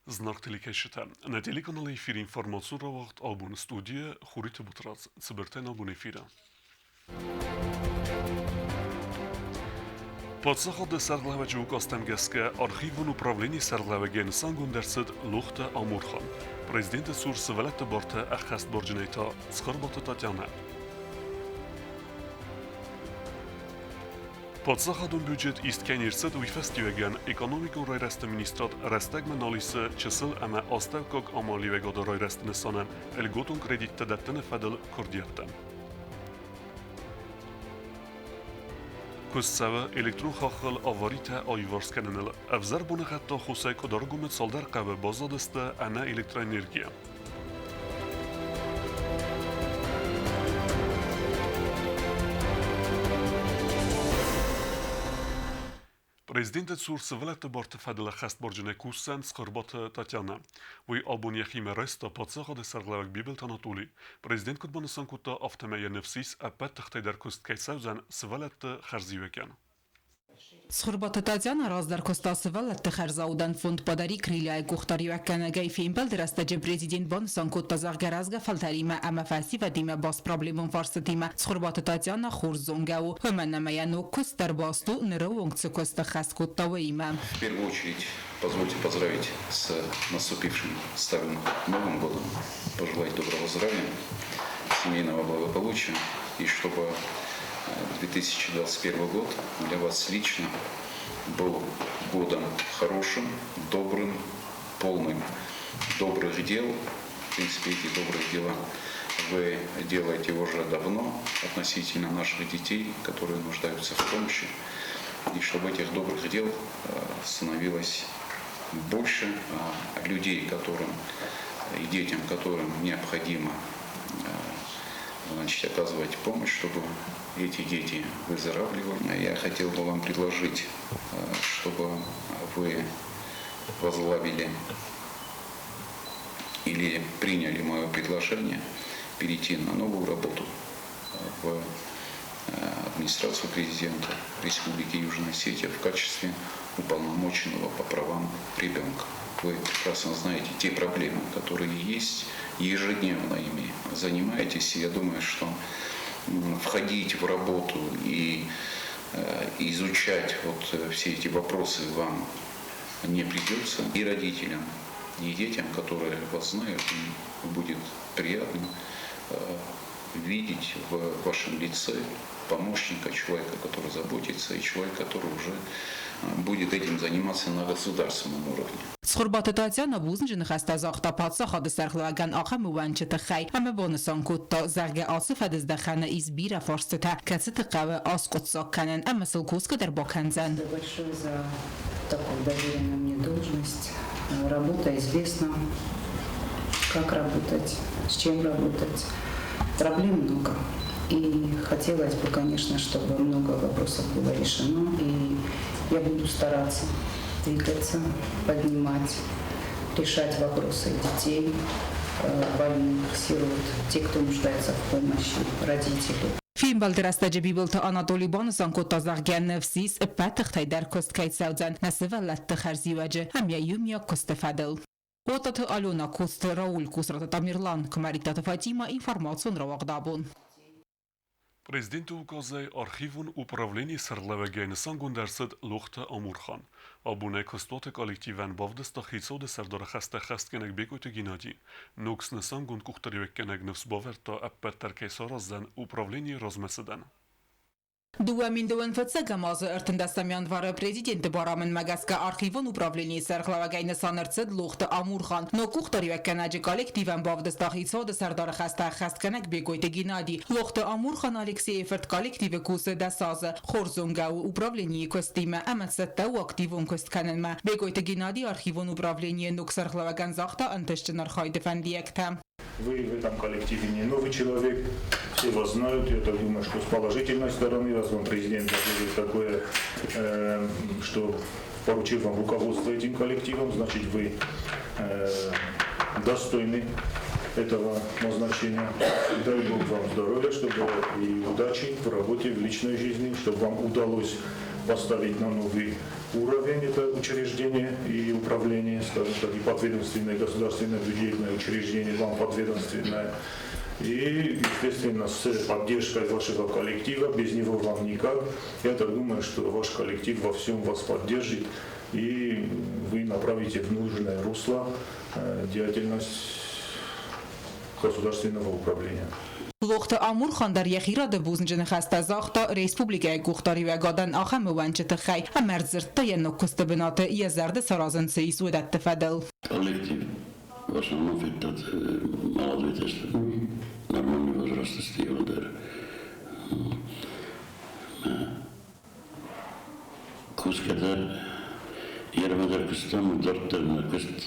Знак телекешите. На телеканал эфир информацию равахт албун студия Хурите Бутраз. Цибертен албун эфира. Подсахад сарглавачу Костангеске архивун управление сарглаваген Сангундерсид Лухта Амурхан. Президент Сурс Валетта Борта Ахаст Борджинейта Скорбота Татьяна. Подсахадун бюджет исткенирсид уйфестюеген экономикун райреста министрат рестегмен налисы чысыл әмә аставкок амаливегода райрестini санен элготун кредитте дәттене фәдел курдияттен. Куссавы электрон хахыл аварита айварскененел әвзар буны хәтта хусай кодаргумет салдар кавы базадысты әнә электроэнергия. Президент Сурс Валетта Борта фадила хаст борджине куссен скорбота Татьяна. Вой албун яхиме реста подсахады сарглавак бибелт Анатолий. Президент кутбанасан кутта автомая нефсис аппет тахтайдар куст кайсавзан Свалетта харзивекен. Схурбата Татьяна раздар костасы Валетта харзаудан фонд подари криляй кухтари ваккана гайфин белдерастаджи президент бонсан кутта заргаразга фалтарима ама фаси вадима бас проблемон фарсатима. Схурбата Татьяна хурзунгау. Хуманнамаяну кустар басту ныраунгцы куста хас кутта ваима. В первую очередь позвольте поздравить с наступившим старым Новым годом, пожелать доброго здравия, семейного благополучия и чтобы 2021 год для вас лично был годом хорошим, добрым, полным добрых дел. В принципе, эти добрые дела вы делаете уже давно относительно наших детей, которые нуждаются в помощи. И чтобы этих добрых дел становилось больше, людей, которым и детям, которым необходимо оказывать помощь, чтобы эти дети выздоравливали. Я хотел бы вам предложить, чтобы вы возглавили или приняли мое предложение перейти на новую работу в администрацию президента Республики Южная Осетия в качестве уполномоченного по правам ребенка. Вы прекрасно знаете те проблемы, которые есть, ежедневно ими занимаетесь. И я думаю, что входить в работу и изучать все эти вопросы вам не придется. И родителям, и детям, которые вас знают, им будет приятно видеть в вашем лице помощника, человека, который заботится, и человека, который уже будет этим заниматься на государственном уровне. Схурбата Татьяна бузнжин хаста захта подсахады сарглаваган аха муванчата хай. Ама бонусан кутта зарге асиф дздахана избира форсета кацета кавы аскутсак канен амасыл куска дербоканзан. Большое за такую доверенную мне должность. Работа известна, как работать, с чем работать. Проблем много. И хотелось бы, конечно, чтобы много вопросов было решено. И я буду стараться двигаться, поднимать, решать вопросы детей, больных, сирот, те, кто нуждается в помощи, родителей. Фільм Балдерастаджи бібілта Анатолій Бонусан кутта зарген нефсіс пәтіхтай дар куст кайсавзан насивалатты харзіваджи амя юмя кустефадил. Отаты Алена Куст, Рауль Кусрата Тамирлан, Камаритата Фатима, информацион равагдабун. Президент указай архивун управление сарлаваген Сангундерсид Лухта Амурхан. Абуне костоте коллективен бавдеста хицоде сардара хаста хасткенек бекоте гинади. Ноксне Сангунд кухтаривеккенек нефс баверта аппеттер кейсараздан управление размеседен. Дуамин дуэн фэтсэга мазы эртендастам январы президенты барамын магаска архивын управление сарглавагайны санырцыд Лухта Амурхан. Но кухтаривеккенеджи коллективен бавдеста хицоде сардара хаста хасткенек бекоте гинади. Лухта Амурхан Алексееверт коллективе кусы дасазы. Хорзунгау управление костиме аматсетта у активун костканенме. Бекоте гинади архивын управление нук сарглаваган захта антыштынар хайды фэндиекте. Вы в этом коллективе не новый человек, все вас знают. Я так думаю, что с положительной стороны, раз вам президент говорит такое, что поручил вам руководство этим коллективом, значит вы достойны этого назначения. Дай Бог вам здоровья, чтобы и удачи в работе, в личной жизни, чтобы вам удалось поставить на новый уровень это учреждение и управление, скажем так, и подведомственное государственное бюджетное учреждение, вам подведомственное. И, естественно, с поддержкой вашего коллектива, без него вам никак. Я так думаю, что ваш коллектив во всем вас поддержит, и вы направите в нужное русло деятельность государственного управления. Լողտը ամուրխան դար եղիրադը բուզնջն խաստազախտա ռեսպուբլիկայի գուխտարի վեգադան ախամը վանչը խայ ամերձրտը եննոքստը բնատը եզարդը սարազնցը իսուդատ տվադել Коллектив в основном это молодой тест, нормальный возраст стилдер. Кускадар يرمدر كستان درتر نكست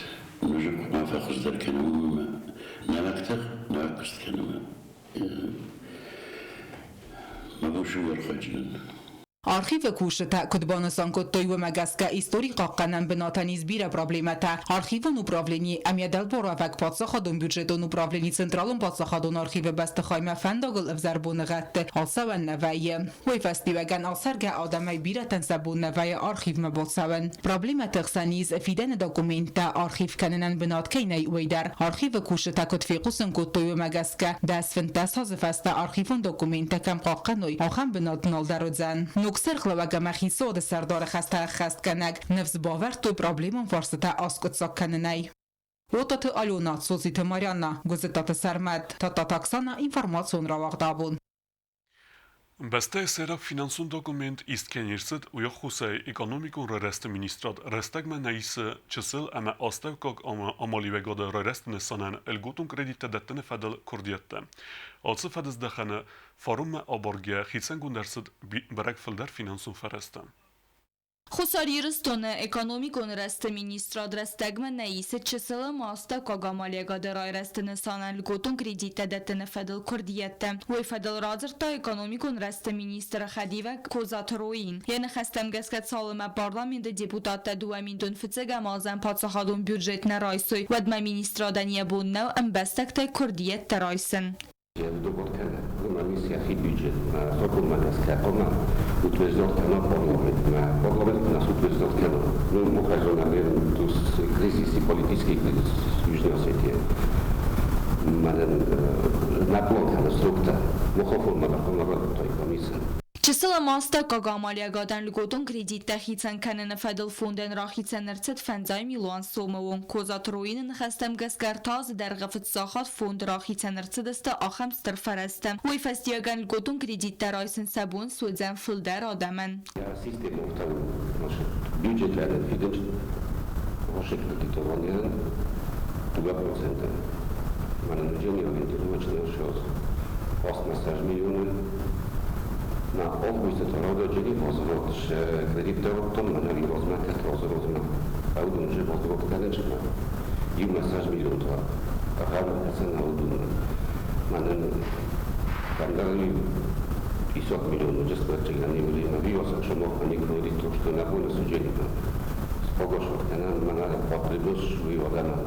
نجيب ما فخز در كنوم نمكتر نكست كنوم ما بوشو يرخجن Արխիվը քուշտա կդբոնասան կոտոյու մագասկա իստորիկա կանան բնատանից բիրա պրոբլեմատա արխիվն ուպրավլենի ամյադալ բորավակ պատսախադուն բյուջետոն ուպրավլենի ցենտրալուն պատսախադուն արխիվը բաստխայմա ֆանդոգլ վզարբուն գատտե հալսավան նավայը ոյ ֆեստիվական ասարգա ադամայ բիրա տենսաբուն նավայը արխիվը բոցավն պրոբլեմա տխսանիզ ֆիդեն դոկումենտա արխիվ կանանան բնատքայնայ ուйдар արխիվը քուշտա կտֆիqուսն կոտոյու մագասկա դասվն տասհազը ֆաստա արխիվն դոկումենտա կամ qaqanoy ախան բնատնալ դարոձան Նուքսեր խլավագամախի սոդը սարդարը խաստա խաստ կանակ նվզ բավար տոյ պրոբլեմն վարստա ասկոծակ կաննայ Օտատը ալյոնա սոզիթը մարյաննա գոզետատը սարմատ տատատաքսանա ինվարմացիոն ռավաղդաբուն Beste serap finansun dokument istkenirsit uja Husej ekonomikun rëreste ministrat restagme naise qësëll ama astavkak amalive gade rërestën e sanen elgutun kredite dettene fedel kurdjette. Alsı fedes dëkhane farumme aborgje hitsen gundersit berek filder finansun fereste. Խուսարիրստոնը էկոնոմիկոն ռեստը մինիստրոդ ռեստեգմը նեիսը չսլը մաստը կոգամալիագա դրայ ռեստը նսանան լգոտուն կրիդիտը դետը նվեդլ կորդիետը ուի ֆեդլ ռազրտա էկոնոմիկոն ռեստը մինիստրը խադիվը կոզաթրոին յենը խստեմ գսկət սալմը պարլամենտը դեպուտատը դուամինդուն ֆծեգա մազան պացախադուն բյուջետնը ռայսոյ վդմա մինիստրոդան յաբուննը ըմբեստեք թե կորդիետ տրայսն Комиссия бюджет на Соколманская она утверждена парламент нас утверждена. Ну, мы хотим, наверное, тут кризис и политический кризис в Южной Осетии. Наплодная структура. Мы хотим, чтобы той комиссии. Չսլը մաստը կագամալիագադան լգոտուն կրիդիտը խիցան կանենը ֆեդլ ֆունդեն ռախիցան նրցët ֆենձայ միլուան սոմըուն կոզատրոյինը նխաստեմ գսկարտազ դերղվտ սախատ ֆունդ ռախիցան նրցըդստը ախամ ստրֆարեստը ուի ֆեստիագան լգոտուն կրիդիտը ռայսն սաբուն սուդзен ֆլդեր ադամեն Система наших бюджетных фидеш ваших кредитований 2%. Менеджеры агентурочные шоз. Осталось миллионы na obvojce to rododzieli pozwolot, że kredytortom manali rozmawiać rozumiem, pełną żywotową kaneczkę. I masaż milutwa, a chyba cena udumna. Manen kandali pisok milionów, że spłacić na nie byli na wiosach, że mógł nie kredytor, że na bóle sudzieli. Spogoszło, kanan manale potrybus, wyjodana.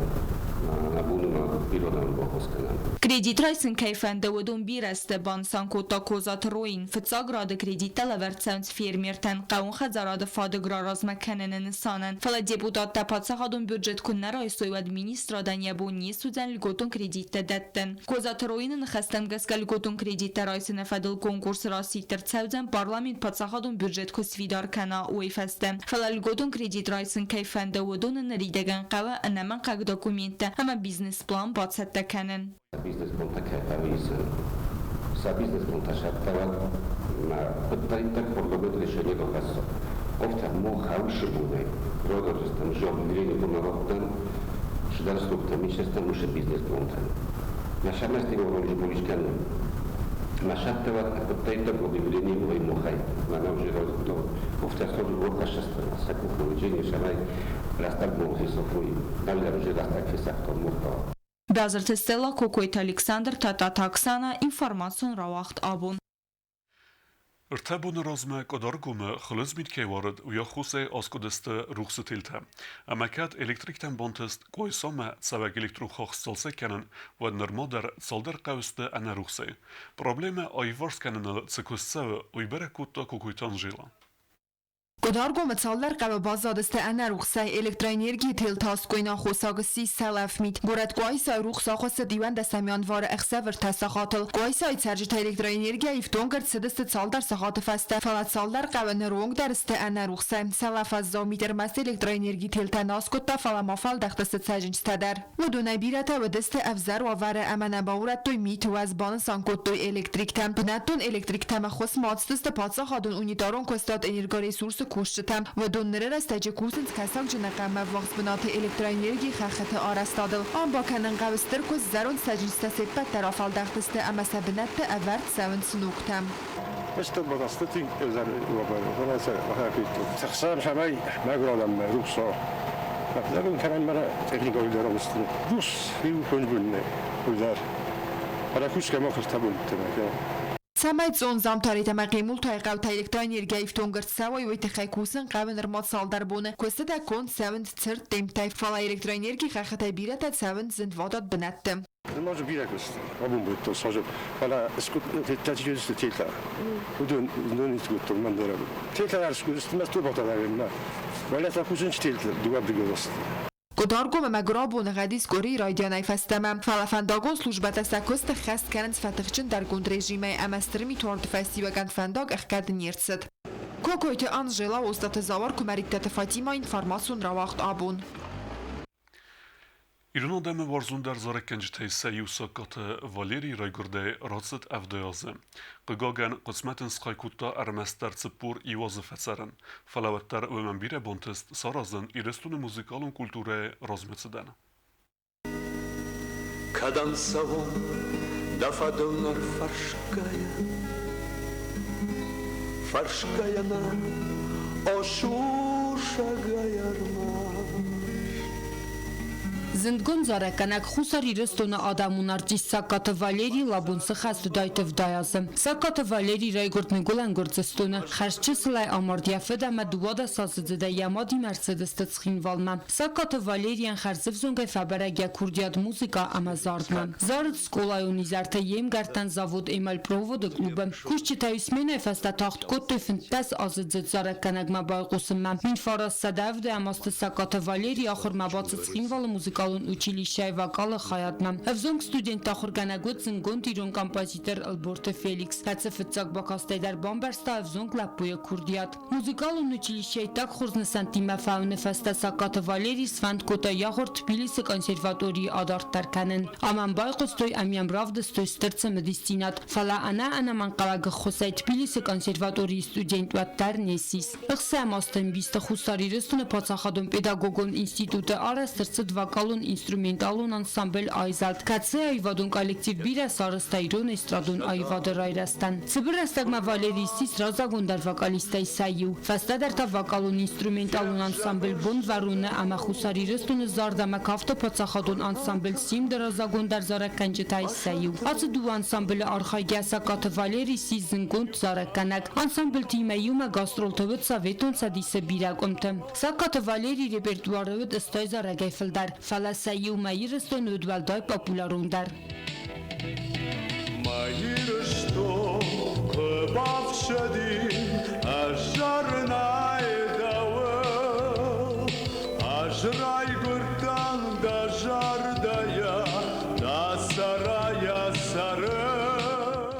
Կրեդիտ ռայսն կայֆան դվդուն բիրեստը բանսան կոտա կոզաթրոին ֆծագրադը կրեդիտը լավերցանց ֆիրմիրտեն կաուն խազարադը ֆադգրարազմը կենենը նսանեն ֆալա դեպուտատ տապացախադուն բյուջետ կուններ այսոյ ադմինիստրադան յաբունի սուձան լգոտուն կրեդիտը դետտեն կոզաթրոինը նխաստեմ գսկալ լգոտուն կրեդիտը ռայսն էֆադլ կոնկուրս ռասի տրցավձան պարլամենտ պացախադուն բյուջետ կոսվիդար կանա ուեյֆեստը ֆալա լգոտուն կրեդիտ ռայսն կայֆան դվդուն նրիդեգան qava anaman qag dokumenta ama biznes plan batsetta kanen Biznes plan takaytawizy. Za biznes plan tashattawa ma pytania parlament решение dokazo. Ofta mu hałszy budaj. Droga, że tam rząd milionie pomarodem, przydarstwo ministерство muszę biznes plan ten. Nasza miasta nie mogą być kanem. Nasza tewa pytania go wywielenie mojej muchaj. Mamy już to ofta sobie było szestra. Sakuchu ludzie nie szamaj. Rastak muchy sofuj. Dalej już rastak jest to mucha. Բազրթ Ստելա Կոկոյտ Ալեքսանդր Տատաթաքսանա ինֆորմացիոն ռավախտ աբուն Ërtëbun rëzme këdërgume xëlëzmit kevarët uja Husej askodëste ruxëtilte. Amakat elektrikten bantëst kojsome cavek elektru xaqstëlse kenen vëd nërmoder calder qavste ana ruxej. Probleme a i vars kenen cëkustëve ujbere kutta kukujtan zhila. Գոդարգո մցալլար կավաբազադստե անա ռուխսայ էլեկտրոէներգի թիլ տասկոյնա խոսագսի սելավմիտ գորդ կոայսայ ռուխսախոսը դիվան դասամյան վարը էխսավր տասախատլ կոայսայ ցարժիտ էլեկտրոէներգիա իվտոնգր ցդստը ցալդար սախատը ֆաստա ֆալացալդար կավներոնգ դարստե անա ռուխսայ սելավազո միտր մաս էլեկտրոէներգի թիլ տանասկոտա ֆալամաֆալ դախտստը ցաջինչ տադար մոդոնայ բիրատա վդստե ավզար վավարը ամանաբաուրատոյ միտ վազ բան սանկոտոյ էլեկտրիկ տամ բնատոն էլեկտրիկ տամա խոս մածտստը փածախադուն ունիտարոն կոստատ էներգորեսուրսը Кушчетам водоннерера стаджи курсен скасак жинакама вақт бинати электроэнергии хахата арастадыл. Он баканан гавстер кус зарон стаджинста сеппат тарафал дахтысты ама сабинатты аварт савын сунуктам. Este bădastătin özel obalı. Burası hakikaten. Taksar şamay magrodam Rus'a. Bakın kanallara teknik oyunlar oluşturdu. Rus bir konuşma oyunlar. Para kuşka mı kıstabın demek. Самай цон замтари тамaqimul tayqav электроэнергия ифтонгер савой вайтхай кусын qavner mat saldar bune. Kosta da kon 7 цирт темтай фала электроэнергии хахатай бирата 7 sind vadat benattem. Może bir jakoś, abym był to sorze, ale skut tecrübe işte tekrar. Bu dön to mandara. Tekrar skut mas tu bota da ben. Valla takusun tekrar duvar diyoruz. Գոդարգոմը մագրաբուն ғադիս գորի ռադիանայ ֆաստամը ֆալաֆանդագոն սլուժբատա սակոստ խաստ կանց ֆատղջն դարգոն ռեժիմը ամաստրմի թորդ ֆեստիվական ֆանդագ ըխկադ նիրցդ Կոկոյթը Անժելա ոստատը զավար կումարիկտատը Ֆատիմա ինֆարմասուն ռավաղտ աբուն İran'da varzundar zarekencitey seyusakatı Valeri Raygurde ratsıt evdeyazı. Gagagen qismetin skaykutta ermester tsipur ivazı fetseren. Falavettar ve menbire bontest sarazın irestunu muzikalun kulture razmetsiden. Kadan savon dafadonar farşkayana oşuşagayarma. Zindgon zarekanak xusar irestona adamun artist Sakata Valeri labunsı xastu daytev dayazım. Sakata Valeri Raygurt Nigulan gurtsistona xarşçı sılay amardiya fedama duvada sazıdıda yamadi Mercedes tetsxinvalman. Sakata Valerian xarziv zongay faberagya kurdiyad muzika amazardman. Zarıt skolayun izarte yem gartan zavod emal provoda klubem. Kuşçitay ismenay fasta taxt kottoy fintas azıdzit zarekanak mabayqusımman. Min faras sadavde amastı Sakata Valeri axır mabatsitsxinvalı muzika училище вокала хаятнам. Evzong student taxurganagod zingond iron kompozitör Alberto Felix. Katsefetsak bakastayder Bambersta evzong lapuya kurdiyat. Muzikalun училище tak xurzne santima faune festa Sakata Valeri Svandkota yaxor Tbilisi konservatoriyi adarttarkanin. Aman bayqostoy amyam ravdestoy stirtse medistinat. Fala ana manqalagı xosay Tbilisi konservatoriyi student vattar nesis. Ixsam astem biste xusari restune patsaxadon pedagogon institute arastirtsit vokal instrumentalun ansambl Ayzalt. Katse ayvadun kolektiv bira sarıstayron estradun ayvadır ayrastan. Sibirastagma Valeri sis razagundar vokalistay sayu. Fastadar ta vokalun instrumentalun ansambl bon varune ama xusari restunu zardama kafta patsaxadun ansambl sim razagundar zarakanjitay sayu. Atsı du ansambl arxayga Sakata Valeri sis zingund zarakanak. Ansambl timeyuma gastroltovut saveton sadise birakomtem. Sakata Valeri repertuarıvut istay zaragayfildar. Falasayı mayırıstın ödvalday popularundar. Mayırısto kıbavşedi aşarnay davı aşray gırtan da jardaya da saraya sarı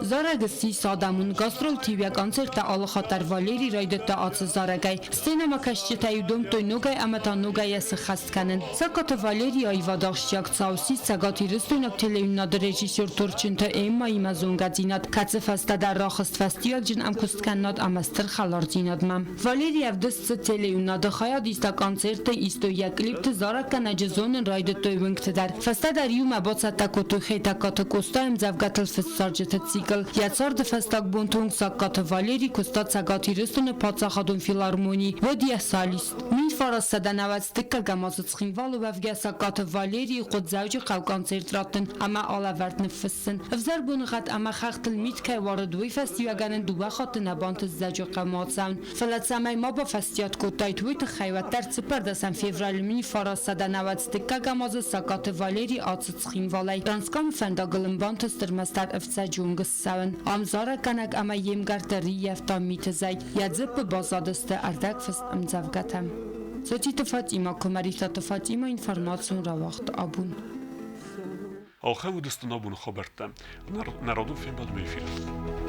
Zaragısi sadamun gastrol TV konserta alxatar Valeri Raydetta atsı zaragay. Stenama kaşçitayı domtoy nogay amata nogayası xastkanin. Sakata Valeri ayvadaşçak tsausi sagati rıstoynak teleyunnadı rejisyor Turçinta Emma imazongadzinat. Katsı fastada raxıst fastiyalcin amkustkannat amastır xalardzinadmam. Valeri evdıssı teleyunnadı xayad ista konserta istoya klipti zarakanacı zonin Raydettoy vıngtidar. Fastada riyuma botsatta kotu xeyta katı kostayım zavgatıl fıssarcıtı tsikl. Yatsar de festak bontung Sakata Valeri kostat sagati restone patsaxadun filarmoni vodiya salist. Min faras sadanavat stikka gamazıtsxinvalu vavga Sakata Valeri qod zavji qav konsertratın ama alavertni fissin. Evzar bunğat ama xaqtil mitkay waradui festiwaganin duwa xatına bantız zavji qamatsan. Falatsamay maba festiyat kotay tuit xayvattar tsipardasan fevral min faras sadanavat stikka gamazı Sakata Valeri atsıtsxinvalay. Danskam fendagılın bantız tırmastar evsa jungus savan. Ամուրխան ամզարը կանակ ամա եմգարտերի եւ տամիթը զայ յաձպը բազադստը արդակ ֆստ ամձավգաթամ Սոչի տֆած իմա կոմարիթա տֆած իմա ինֆորմացիոն равахт абун Auch haben wir das dann abun Roberta. Народу фильм подбей фильм.